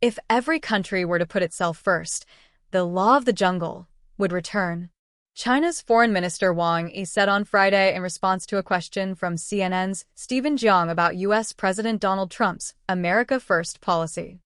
If every country were to put itself first, the law of the jungle would return. China's Foreign Minister Wang Yi said on Friday in response to a question from CNN's Stephen Jiang about U.S. President Donald Trump's America First policy.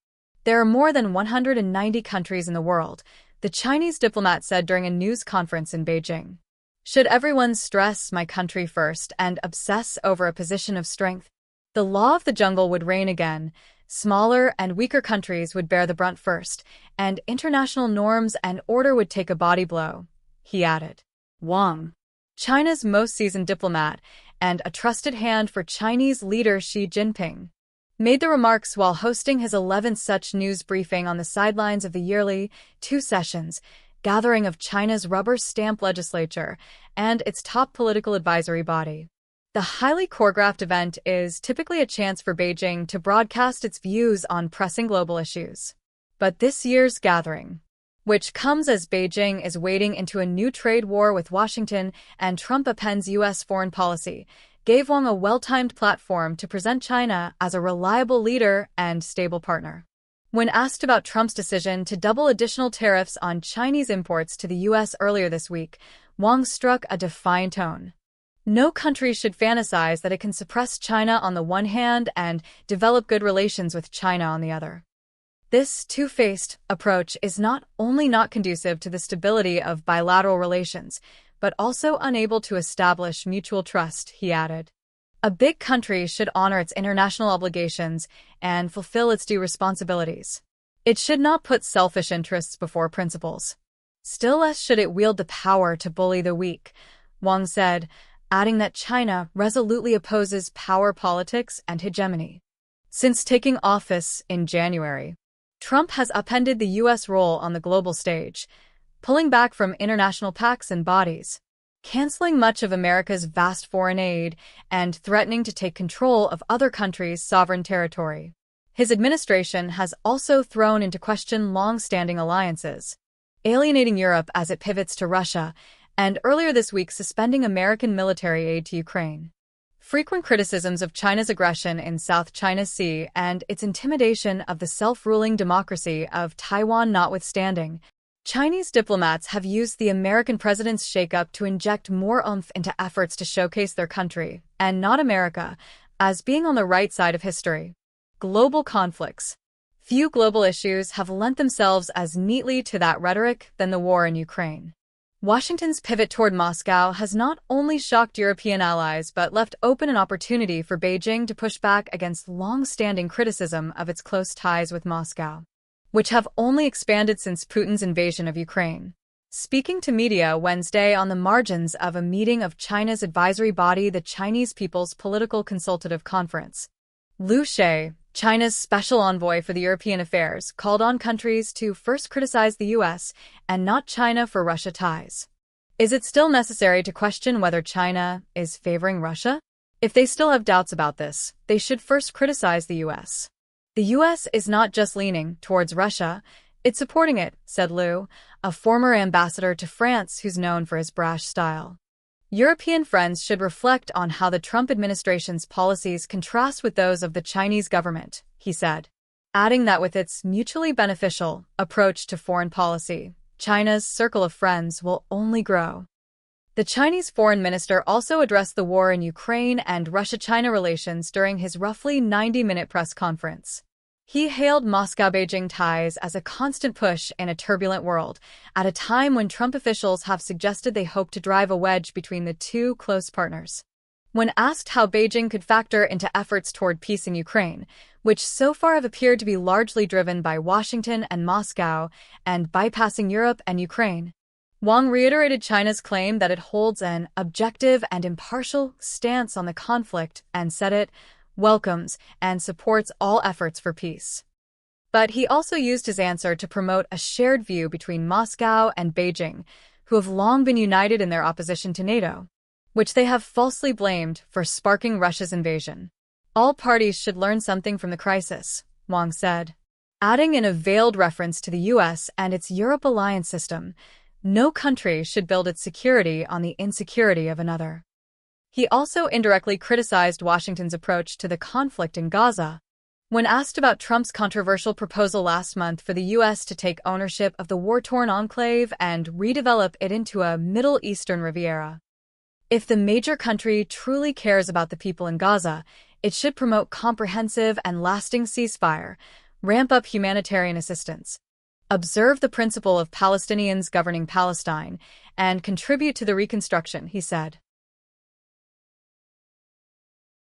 There are more than 190 countries in the world, the Chinese diplomat said during a news conference in Beijing. Should everyone stress my country first and obsess over a position of strength, the law of the jungle would reign again. Smaller and weaker countries would bear the brunt first, and international norms and order would take a body blow, he added. Wang, China's most seasoned diplomat and a trusted hand for Chinese leader Xi Jinping, made the remarks while hosting his 11th such news briefing on the sidelines of the yearly two-sessions gathering of China's rubber-stamp legislature and its top political advisory body. The highly choreographed event is typically a chance for Beijing to broadcast its views on pressing global issues. But this year's gathering, which comes as Beijing is wading into a new trade war with Washington and Trump upends U.S. foreign policy, gave Wang a well-timed platform to present China as a reliable leader and stable partner. When asked about Trump's decision to double additional tariffs on Chinese imports to the U.S. earlier this week, Wang struck a defiant tone. No country should fantasize that it can suppress China on the one hand and develop good relations with China on the other. This two-faced approach is not only not conducive to the stability of bilateral relations, but also unable to establish mutual trust, he added. A big country should honor its international obligations and fulfill its due responsibilities. It should not put selfish interests before principles. Still less should it wield the power to bully the weak, Wang said, adding that China resolutely opposes power politics and hegemony. Since taking office in January, Trump has upended the U.S. role on the global stage, pulling back from international pacts and bodies, canceling much of America's vast foreign aid, and threatening to take control of other countries' sovereign territory. His administration has also thrown into question long-standing alliances, alienating Europe as it pivots to Russia, and earlier this week suspending American military aid to Ukraine. Frequent criticisms of China's aggression in South China Sea and its intimidation of the self-ruling democracy of Taiwan notwithstanding, Chinese diplomats have used the American president's shakeup to inject more oomph into efforts to showcase their country, and not America, as being on the right side of history. Global conflicts. Few global issues have lent themselves as neatly to that rhetoric than the war in Ukraine. Washington's pivot toward Moscow has not only shocked European allies but left open an opportunity for Beijing to push back against long-standing criticism of its close ties with Moscow, which have only expanded since Putin's invasion of Ukraine. Speaking to media Wednesday on the margins of a meeting of China's advisory body, the Chinese People's Political Consultative Conference, Liu She, China's special envoy for the European affairs, called on countries to first criticize the U.S. and not China for Russia ties. Is it still necessary to question whether China is favoring Russia? If they still have doubts about this, they should first criticize the U.S. The U.S. is not just leaning towards Russia, it's supporting it, said Liu, a former ambassador to France who's known for his brash style. European friends should reflect on how the Trump administration's policies contrast with those of the Chinese government, he said, adding that with its mutually beneficial approach to foreign policy, China's circle of friends will only grow. The Chinese foreign minister also addressed the war in Ukraine and Russia-China relations during his roughly 90-minute press conference. He hailed Moscow-Beijing ties as a constant push in a turbulent world, at a time when Trump officials have suggested they hope to drive a wedge between the two close partners. When asked how Beijing could factor into efforts toward peace in Ukraine, which so far have appeared to be largely driven by Washington and Moscow and bypassing Europe and Ukraine, Wang reiterated China's claim that it holds an objective and impartial stance on the conflict and said it welcomes and supports all efforts for peace. But he also used his answer to promote a shared view between Moscow and Beijing, who have long been united in their opposition to NATO, which they have falsely blamed for sparking Russia's invasion. All parties should learn something from the crisis, Wang said, adding in a veiled reference to the U.S. and its Europe alliance system, no country should build its security on the insecurity of another. He also indirectly criticized Washington's approach to the conflict in Gaza, When asked about Trump's controversial proposal last month for the U.S. to take ownership of the war-torn enclave and redevelop it into a Middle Eastern Riviera, if the major country truly cares about the people in Gaza, it should promote comprehensive and lasting ceasefire, ramp up humanitarian assistance, observe the principle of Palestinians governing Palestine, and contribute to the reconstruction, he said.